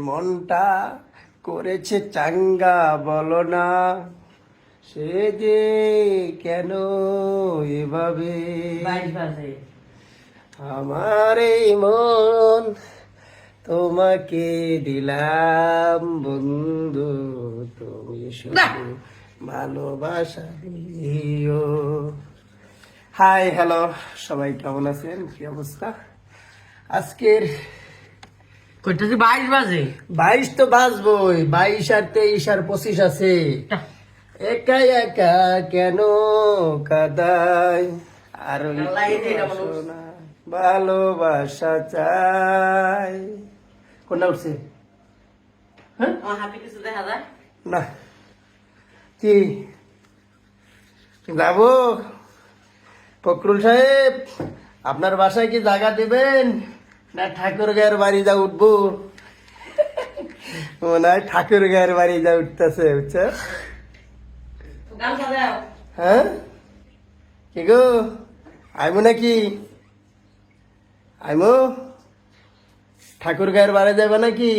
মনটা করেছে চাঙ্গা বলো না, সে যে কেন এভাবে আমার এই মন তোমাকে দিলাম বন্ধু, তুমি শুধু ভালোবাসা দিও। হাই হ্যালো, সবাই কেমন আছেন? কি অবস্থা আজকের? 22 তো বাজবই, 22 আর 23 আর 25 আছে। একা একা কেন কাদাই আর ভালোবাসা চাই। কোনটা উঠছে? না কি যাবো? ফখরুল সাহেব, আপনার বাসায় কি জায়গা দেবেন না ঠাকুর গায়ের বাড়ি যা উঠবো? মনে হয় ঠাকুর গায়ের বাড়ি যা উঠতেছে, বুঝছো? হ্যাঁ কি গো, আইমো নাকি? আইমো ঠাকুর গায়ের বাড়ি যাবে নাকি?